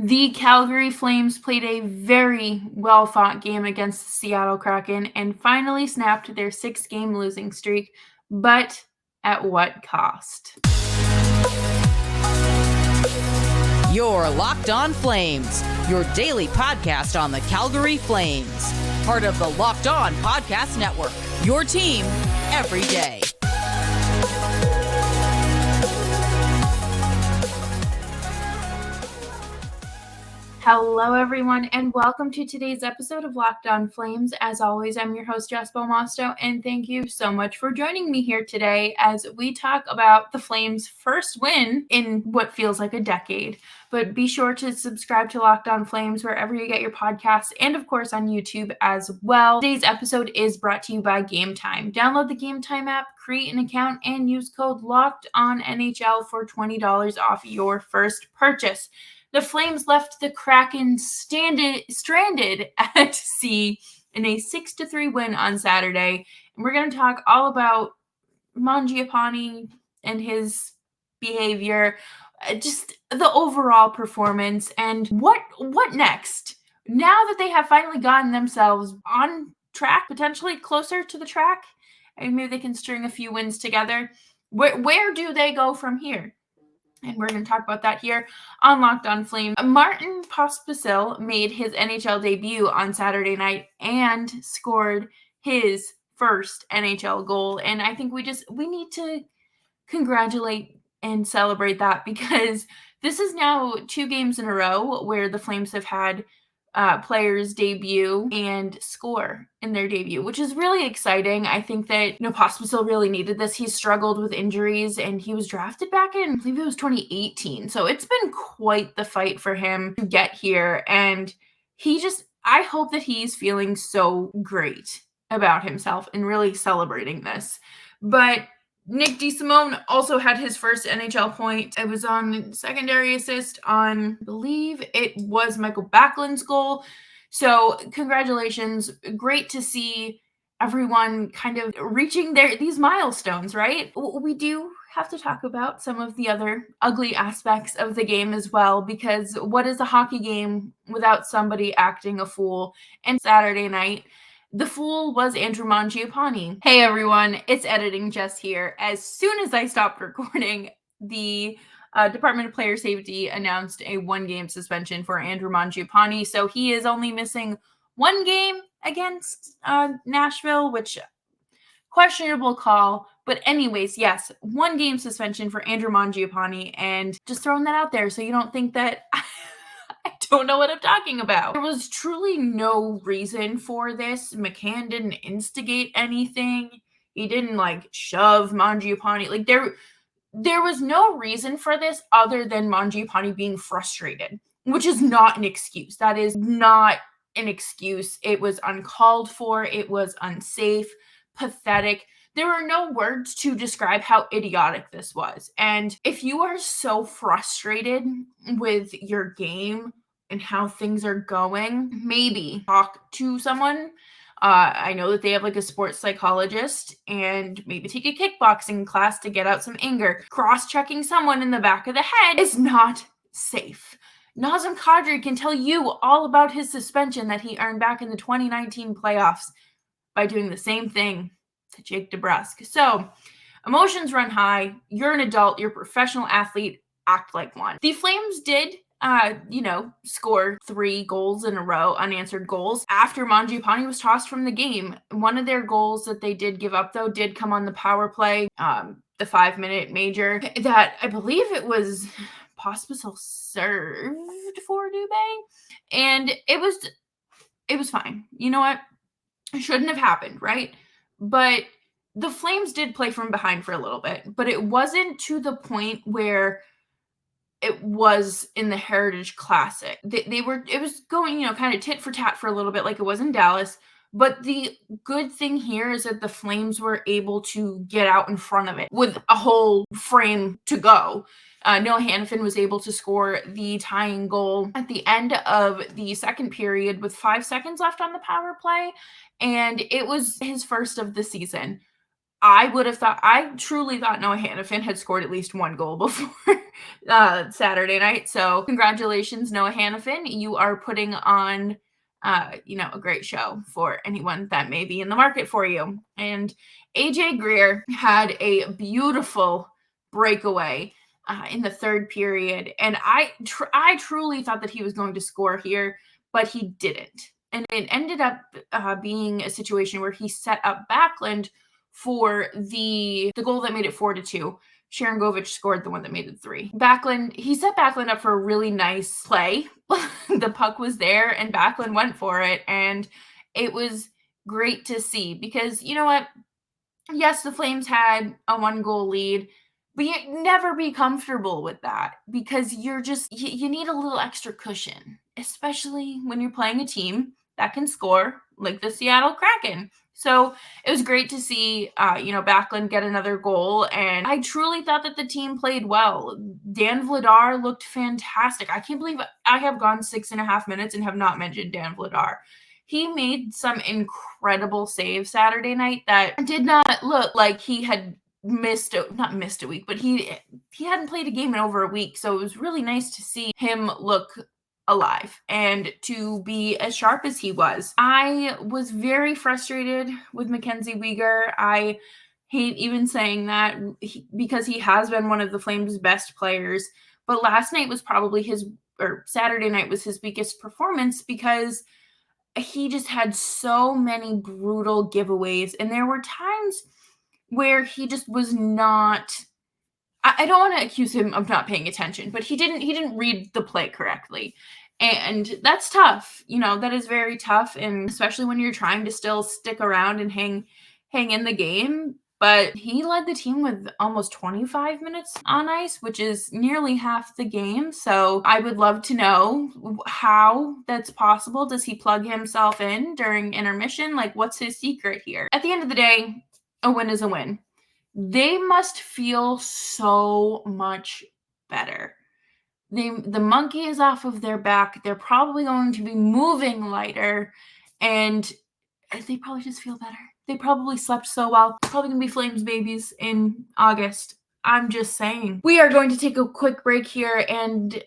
The Calgary Flames played a very well-fought game against the Seattle Kraken and finally snapped their 6-game losing streak, but at what cost? You're Locked On Flames, your daily podcast on the Calgary Flames. Part of the Locked On Podcast Network, your team every day. Hello, everyone, and welcome to today's episode of Locked On Flames. As always, I'm your host, Jess, and thank you so much for joining me here today as we talk about the Flames' first win in what feels like a decade. But be sure to subscribe to Locked On Flames wherever you get your podcasts and, of course, on YouTube as well. Today's episode is brought to you by Game Time. Download the Game Time app, create an account, and use code LOCKEDONNHL for $20 off your first purchase. The Flames left the Kraken stranded at sea in a 6-3 win on Saturday. And we're going to talk all about Mangiapane and his behavior, just the overall performance, and what next? Now that they have finally gotten themselves on track, potentially closer to the track, and maybe they can string a few wins together, where do they go from here? And we're going to talk about that here on Locked On Flames. Martin Pospisil made his NHL debut on Saturday night and scored his first NHL goal. And I think we need to congratulate and celebrate that, because this is now 2 games in a row where the Flames have had players debut and score in their debut, which is really exciting. I think that Pospisil really needed this. He struggled with injuries and he was drafted back in, I believe it was 2018. So it's been quite the fight for him to get here. And I hope that he's feeling so great about himself and really celebrating this. But Nick DeSimone also had his first NHL point. It was on secondary assist on, I believe it was Mikael Backlund's goal. So congratulations. Great to see everyone kind of reaching these milestones, right? We do have to talk about some of the other ugly aspects of the game as well, because what is a hockey game without somebody acting a fool? And Saturday night, the fool was Andrew Mangiapane. Hey everyone, it's Editing Jess here. As soon as I stopped recording, the Department of Player Safety announced a 1-game suspension for Andrew Mangiapane. So he is only missing 1 game against Nashville, which questionable call. But anyways, yes, 1-game suspension for Andrew Mangiapane, and just throwing that out there so you don't think that I don't know what I'm talking about. There was truly no reason for this. McCann didn't instigate anything. He didn't shove Mangiapane. There was no reason for this other than Mangiapane being frustrated, which is not an excuse. That is not an excuse. It was uncalled for. It was unsafe, pathetic. There are no words to describe how idiotic this was. And if you are so frustrated with your game and how things are going, maybe talk to someone. I know that they have a sports psychologist, and maybe take a kickboxing class to get out some anger. Cross-checking someone in the back of the head is not safe. Nazem Kadri can tell you all about his suspension that he earned back in the 2019 playoffs by doing the same thing to Jake DeBrusk. So emotions run high. You're an adult. You're a professional athlete. Act like one. The Flames did score 3 goals in a row, unanswered goals, after Mangiapane was tossed from the game. One of their goals that they did give up, though, did come on the power play, the 5-minute major that I believe it was Pospisil served for Dubé, and it was fine. You know what? It shouldn't have happened, right? But the Flames did play from behind for a little bit, but it wasn't to the point where it was in the Heritage Classic. It was going, kind of tit for tat for a little bit, like it was in Dallas. But the good thing here is that the Flames were able to get out in front of it with a whole frame to go. Noah Hanifin was able to score the tying goal at the end of the second period with 5 seconds left on the power play, and it was his first of the season. I truly thought Noah Hanifin had scored at least one goal before Saturday night. So congratulations, Noah Hanifin. You are putting on, a great show for anyone that may be in the market for you. And AJ Greer had a beautiful breakaway in the third period. And I truly thought that he was going to score here, but he didn't. And it ended up being a situation where he set up Backlund for the goal that made it 4-2. Sharangovich scored the one that made it 3. He set Backlund up for a really nice play. The puck was there and Backlund went for it, and it was great to see because you know what? Yes, the Flames had a 1-goal lead, but you never be comfortable with that because you need a little extra cushion, especially when you're playing a team that can score like the Seattle Kraken. So it was great to see, Backlund get another goal, and I truly thought that the team played well. Dan Vladar looked fantastic. I can't believe I have gone 6.5 minutes and have not mentioned Dan Vladar. He made some incredible saves Saturday night that did not look like he had not missed a week, but he hadn't played a game in over a week. So it was really nice to see him look alive and to be as sharp as he was. I was very frustrated with Mackenzie Weegar. I hate even saying that because he has been one of the Flames' best players, but Saturday night was his weakest performance because he just had so many brutal giveaways, and there were times where he just was not. I don't want to accuse him of not paying attention, but he didn't read the play correctly. And that's tough. That is very tough, and especially when you're trying to still stick around and hang in the game. But he led the team with almost 25 minutes on ice, which is nearly half the game. So I would love to know how that's possible. Does he plug himself in during intermission? Like, what's his secret here? At the end of the day, a win is a win. They must feel so much better. The monkey is off of their back. They're probably going to be moving lighter, and they probably just feel better. They probably slept so well. Probably going to be Flames babies in August. I'm just saying. We are going to take a quick break here and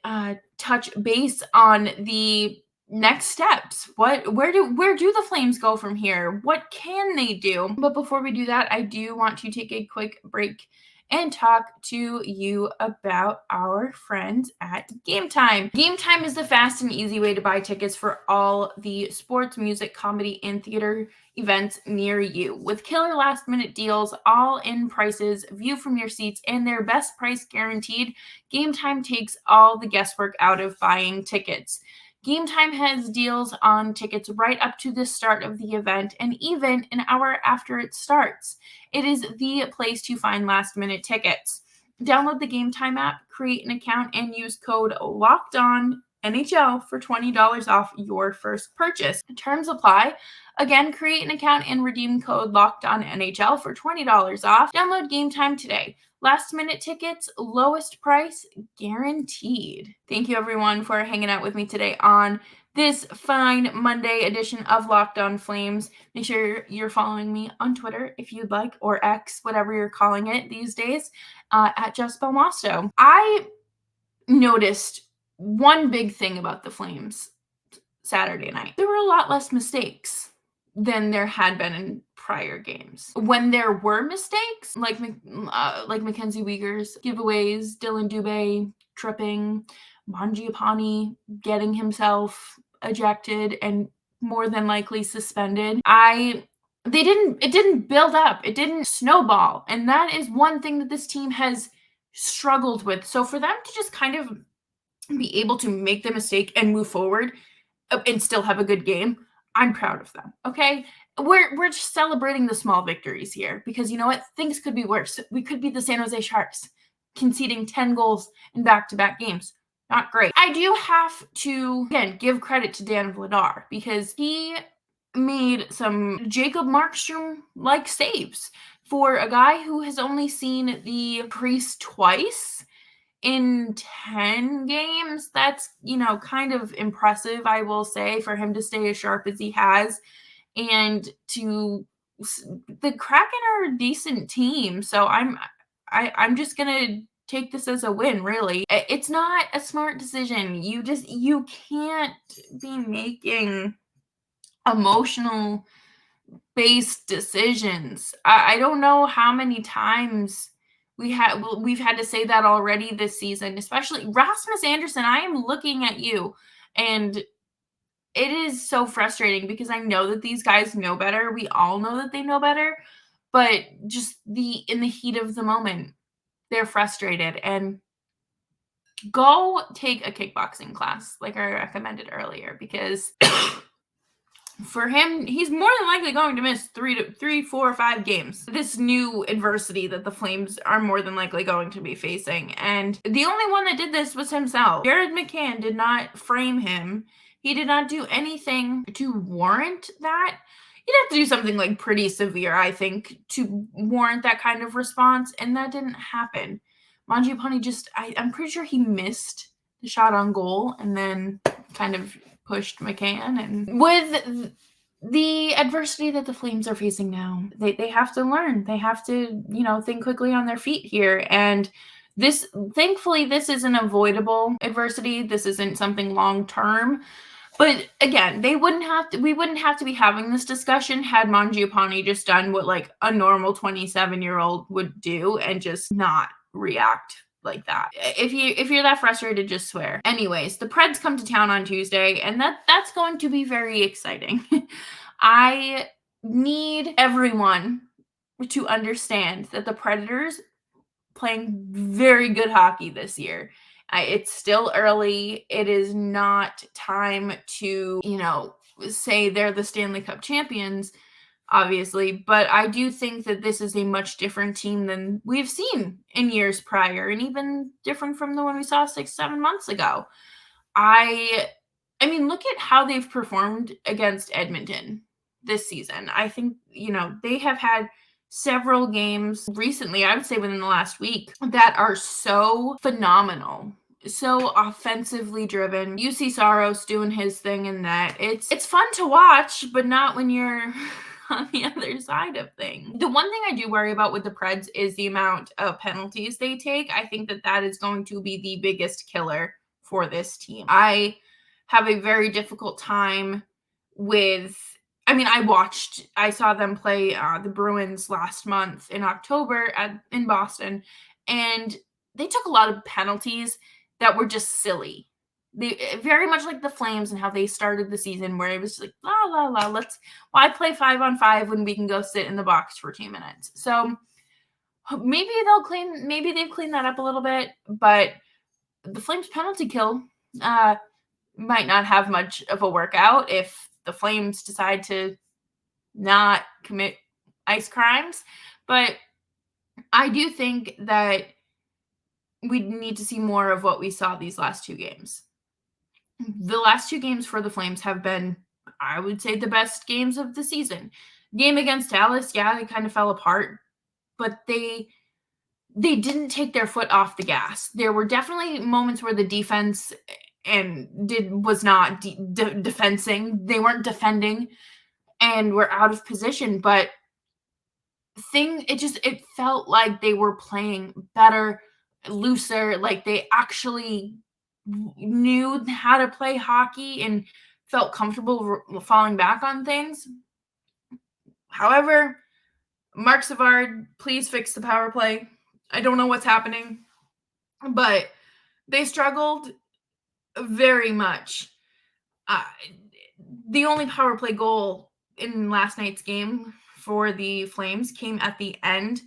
touch base on the next steps. Where do the Flames go from here? What can they do? But before we do that, I do want to take a quick break and talk to you about our friends at Game Time. Game Time is the fast and easy way to buy tickets for all the sports, music, comedy, and theater events near you. With killer last-minute deals, all-in prices, view from your seats, and their best price guaranteed, Game Time takes all the guesswork out of buying tickets. Game Time has deals on tickets right up to the start of the event and even an hour after it starts. It is the place to find last-minute tickets. Download the Game Time app, create an account, and use code LOCKEDONNHL for $20 off your first purchase. Terms apply. Again, create an account and redeem code LOCKEDONNHL for $20 off. Download Game Time today. Last-minute tickets, lowest price, guaranteed. Thank you, everyone, for hanging out with me today on this fine Monday edition of Locked On Flames. Make sure you're following me on Twitter if you'd like, or X, whatever you're calling it these days, at Jess Belmosto. I noticed one big thing about the Flames Saturday night. There were a lot less mistakes than there had been in prior games. When there were mistakes, like Mackenzie Weegar's giveaways, Dylan Dubé tripping, Mangiapane getting himself ejected and more than likely suspended, it didn't build up. It didn't snowball. And that is one thing that this team has struggled with. So for them to just kind of be able to make the mistake and move forward and still have a good game, I'm proud of them, okay? We're just celebrating the small victories here because you know what? Things could be worse. We could be the San Jose Sharks conceding 10 goals in back-to-back games. Not great. I do have to, again, give credit to Dan Vladar because he made some Jacob Markstrom-like saves for a guy who has only seen the priest twice in 10 games. That's, kind of impressive, I will say, for him to stay as sharp as he has and to, the Kraken are a decent team, so I'm just gonna take this as a win, really. It's not a smart decision. You can't be making emotional based decisions. I don't know how many times we've had to say that already this season, especially Rasmus Anderson. I am looking at you, and it is so frustrating because I know that these guys know better. We all know that they know better, but just in the heat of the moment, they're frustrated. And go take a kickboxing class, like I recommended earlier, because for him, he's more than likely going to miss 3, 4, or 5 games. This new adversity that the Flames are more than likely going to be facing. And the only one that did this was himself. Jared McCann did not frame him. He did not do anything to warrant that. You'd have to do something like pretty severe, I think, to warrant that kind of response. And that didn't happen. Mangiapane I'm pretty sure he missed the shot on goal and then kind of pushed McCann. And with the adversity that the Flames are facing now, they have to learn. They have to, think quickly on their feet here. And thankfully, this is an avoidable adversity. This isn't something long term. But again, we wouldn't have to be having this discussion had Mangiapane just done what like a normal 27-year-old would do and just not react like that. If you're that frustrated, just swear. Anyways, the Preds come to town on Tuesday, and that's going to be very exciting. I need everyone to understand that the Predators playing very good hockey this year. It's still early. It is not time to, say they're the Stanley Cup champions, obviously, but I do think that this is a much different team than we've seen in years prior, and even different from the one we saw 6-7 months ago. I mean, look at how they've performed against Edmonton this season. I think, they have had several games recently, I would say within the last week, that are so phenomenal, so offensively driven. You see Saros doing his thing in that. It's fun to watch, but not when you're on the other side of things. The one thing I do worry about with the Preds is the amount of penalties they take. I think that is going to be the biggest killer for this team. I have a very difficult time with I saw them play the Bruins last month in October in Boston, and they took a lot of penalties that were just silly. They very much like the Flames and how they started the season, where it was like, la, la, la, why play 5-on-5 when we can go sit in the box for 2 minutes? So maybe they've cleaned that up a little bit, but the Flames penalty kill might not have much of a workout if the Flames decide to not commit ice crimes. But I do think that we need to see more of what we saw these last 2 games. The last 2 games for the Flames have been, I would say, the best games of the season. Game against Dallas, yeah, they kind of fell apart, but they didn't take their foot off the gas. There were definitely moments where the defense was not defending. They weren't defending and were out of position, but it felt like they were playing better, looser, like they actually knew how to play hockey and felt comfortable falling back on things. However, Mark Savard, please fix the power play. I don't know what's happening, but they struggled very much. The only power play goal in last night's game for the Flames came at the end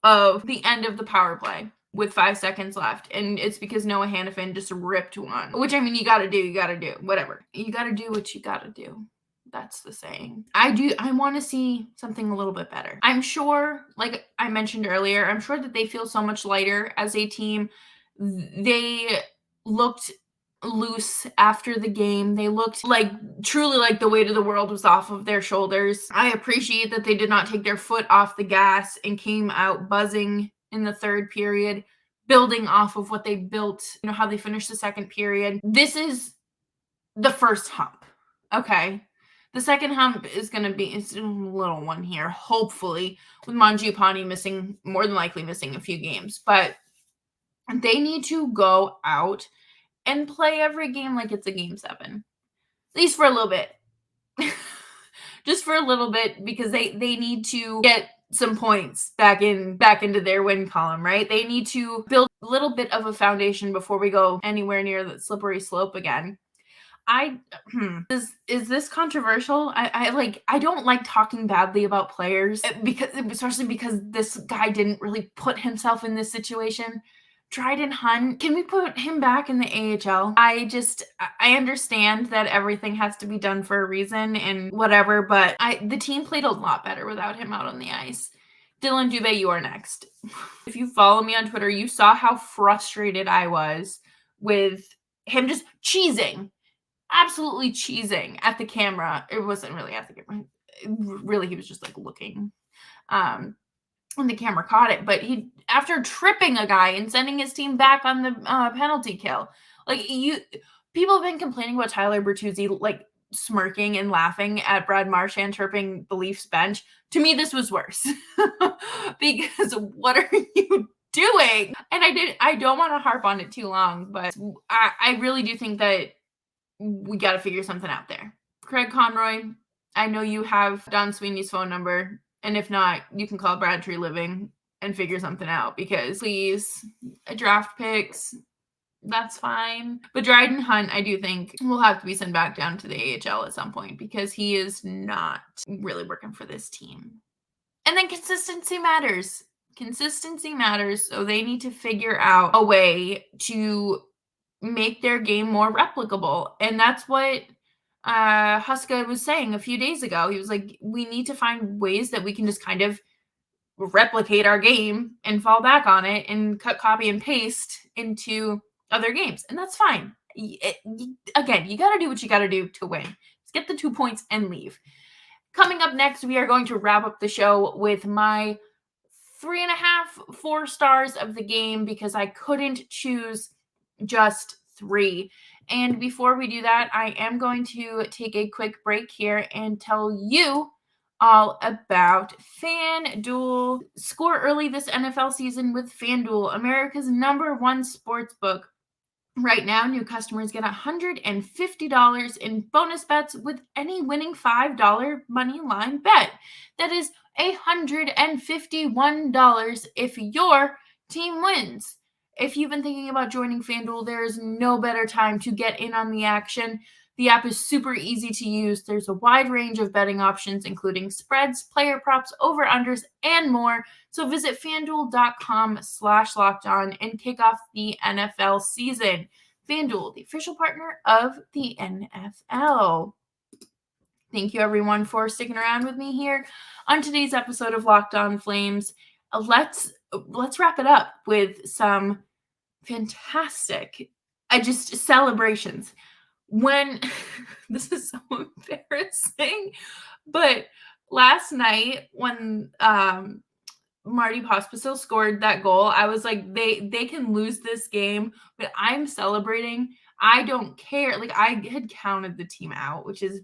of the power play with 5 seconds left, and it's because Noah Hanifin just ripped one, which, you gotta do whatever. You gotta do what you gotta do. That's the saying. I want to see something a little bit better. I'm sure, like I mentioned earlier, I'm sure that they feel so much lighter as a team. They looked loose after the game. They looked truly like the weight of the world was off of their shoulders. I appreciate that they did not take their foot off the gas and came out buzzing in the third period, building off of what they built, how they finished the second period. This is the first hump, okay? The second hump is going to be a little one here, hopefully, with Mangiapane more than likely missing a few games. But they need to go out and play every game like it's a Game 7. At least for a little bit. Just for a little bit, because they need to get some points back into their win column, right? They need to build a little bit of a foundation before we go anywhere near the slippery slope again. Is this controversial? I don't like talking badly about players, especially because this guy didn't really put himself in this situation. Dryden Hunt, can we put him back in the AHL? I understand that everything has to be done for a reason and whatever, but the team played a lot better without him out on the ice. Dylan Dubé, you are next. If you follow me on Twitter, you saw how frustrated I was with him just cheesing. Absolutely cheesing at the camera. It wasn't really at the camera. Really, he was just like looking. When the camera caught it, but after tripping a guy and sending his team back on the penalty kill. People have been complaining about Tyler Bertuzzi like smirking and laughing at Brad Marchand chirping the Leafs bench. To me, this was worse because what are you doing? And I don't want to harp on it too long, but I really do think that we got to figure something out there. Craig Conroy, I know you have Don Sweeney's phone number, and if not, you can call Brad Tree Living and figure something out, because please, draft picks, that's fine. But Dryden Hunt, I do think, will have to be sent back down to the AHL at some point, because he is not really working for this team. And then consistency matters. Consistency matters, so they need to figure out a way to make their game more replicable. And that's what Huska was saying a few days ago. He was like, we need to find ways that we can just kind of replicate our game and fall back on it and cut, copy, and paste into other games. And that's fine. Again, you got to do what you got to do to win. Just get the 2 points and leave. Coming up next, we are going to wrap up the show with my 3.5, 4 stars of the game, because I couldn't choose just 3. And before we do that, I am going to take a quick break here and tell you all about FanDuel. Score early this NFL season with FanDuel, America's #1 sportsbook. Right now, new customers get $150 in bonus bets with any winning $5 money line bet. That is $151 if your team wins. If you've been thinking about joining FanDuel, there is no better time to get in on the action. The app is super easy to use. There's a wide range of betting options, including spreads, player props, over-unders, and more. So visit FanDuel.com/lockedon and kick off the NFL season. FanDuel, the official partner of the NFL. Thank you, everyone, for sticking around with me here on today's episode of Locked On Flames. Let's wrap it up with some fantastic celebrations. When this is so embarrassing, but last night when Martin Pospisil scored that goal, I was like, they can lose this game, but I'm celebrating. I don't care. Like, I had counted the team out, which is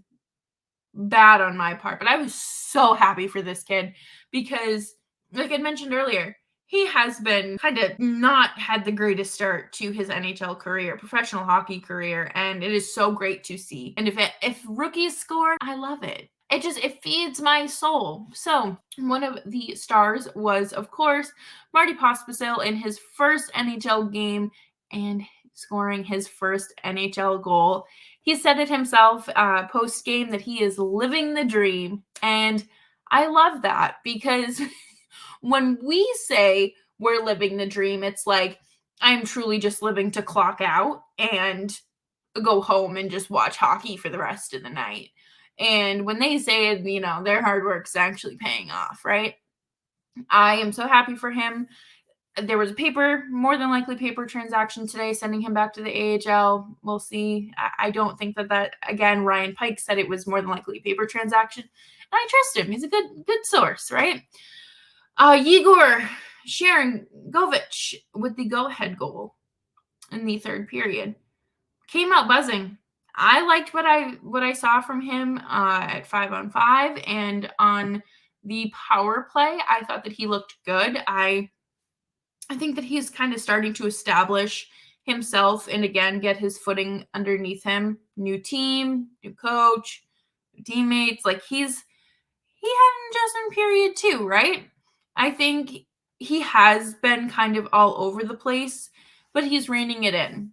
bad on my part, but I was so happy for this kid because, like I mentioned earlier, he has been kind of not had the greatest start to his NHL career, professional hockey career, and it is so great to see. And if rookies score, I love it. It feeds my soul. So one of the stars was, of course, Martin Pospisil in his first NHL game and scoring his first NHL goal. He said it himself post-game that he is living the dream. And I love that, because when we say we're living the dream, it's like, I'm truly just living to clock out and go home and just watch hockey for the rest of the night. And when they say, their hard work's actually paying off, right? I am so happy for him. There was a more than likely paper transaction today, sending him back to the AHL. We'll see. I don't think that again, Ryan Pike said it was more than likely a paper transaction. And I trust him. He's a good source, right? Yegor Sharangovich with the go-ahead goal in the third period. Came out buzzing. I liked what I saw from him at 5-on-5 and on the power play. I thought that he looked good. I think that he's kind of starting to establish himself and again get his footing underneath him. New team, new coach, new teammates. Like he had an adjustment period too, right? I think he has been kind of all over the place, but he's reining it in.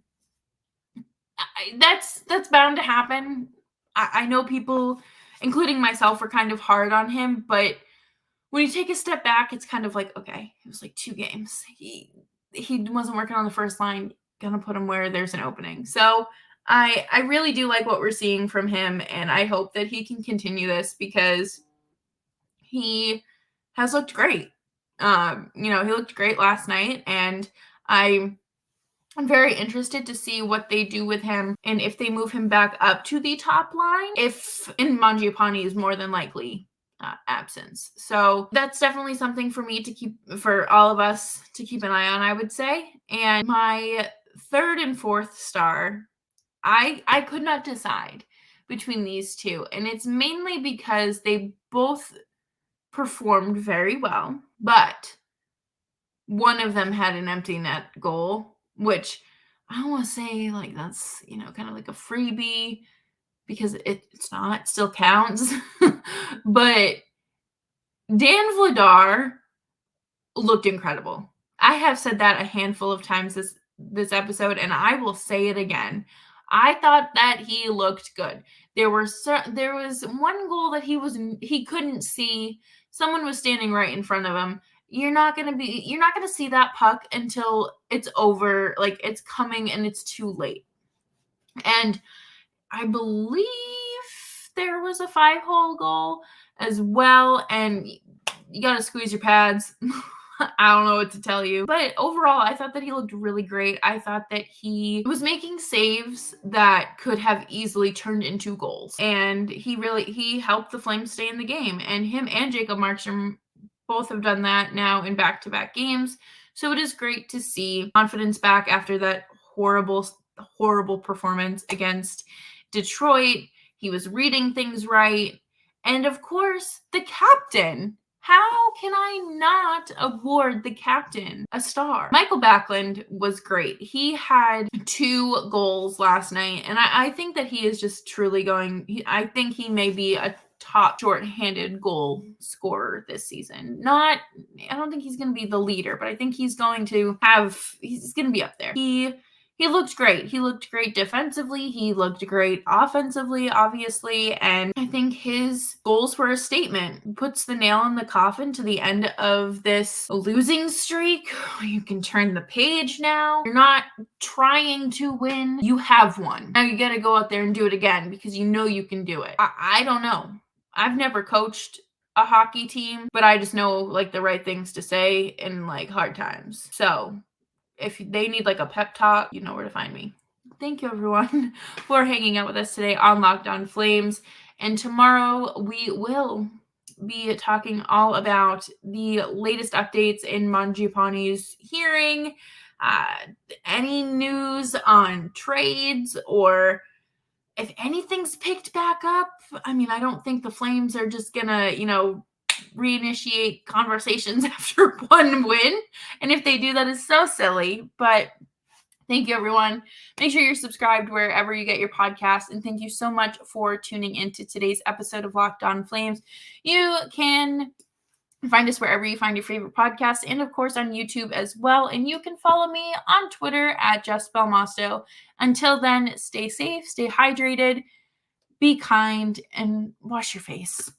That's bound to happen. I know people, including myself, were kind of hard on him, but when you take a step back, it's kind of like, okay, it was like 2 games. He wasn't working on the first line. Gonna put him where there's an opening. So I really do like what we're seeing from him, and I hope that he can continue this because he has looked great. He looked great last night, and I'm very interested to see what they do with him and if they move him back up to the top line, if in Mangiapane is more than likely absence. So that's definitely something for all of us to keep an eye on, I would say. And my third and fourth star, I could not decide between these two. And it's mainly because they both performed very well, but one of them had an empty net goal, which I don't want to say like that's, kind of like a freebie because it's not, it still counts. But Dan Vladar looked incredible. I have said that a handful of times this episode, and I will say it again. I thought that he looked good. There was one goal that he couldn't see. Someone was standing right in front of him. You're not going to see that puck until it's over, like it's coming and it's too late. And I believe there was a 5-hole goal as well, and you got to squeeze your pads. I don't know what to tell you. But overall, I thought that he looked really great. I thought that he was making saves that could have easily turned into goals. And he helped the Flames stay in the game. And him and Jacob Markstrom both have done that now in back-to-back games. So it is great to see confidence back after that horrible performance against Detroit. He was reading things right. And of course, the captain. How can I not award the captain a star? Mikael Backlund was great. He had 2 goals last night, and I think that he is just truly I think he may be a top shorthanded goal scorer this season. I don't think he's going to be the leader, but I think he's going to be up there. He looked great. He looked great defensively. He looked great offensively, obviously. And I think his goals were a statement. Puts the nail in the coffin to the end of this losing streak. You can turn the page now. You're not trying to win. You have won. Now you got to go out there and do it again because you know you can do it. I don't know. I've never coached a hockey team, but I just know like the right things to say in like hard times. So if they need like a pep talk, you know where to find me. Thank you everyone for hanging out with us today on Locked On Flames. And tomorrow we will be talking all about the latest updates in Mangiapane's hearing, any news on trades, or if anything's picked back up. I mean, I don't think the Flames are just gonna, reinitiate conversations after one win. And if they do, that is so silly. But thank you, everyone. Make sure you're subscribed wherever you get your podcasts. And thank you so much for tuning into today's episode of Locked On Flames. You can find us wherever you find your favorite podcasts, and of course on YouTube as well. And you can follow me on Twitter at Jess Belmosto. Until then, stay safe, stay hydrated, be kind, and wash your face.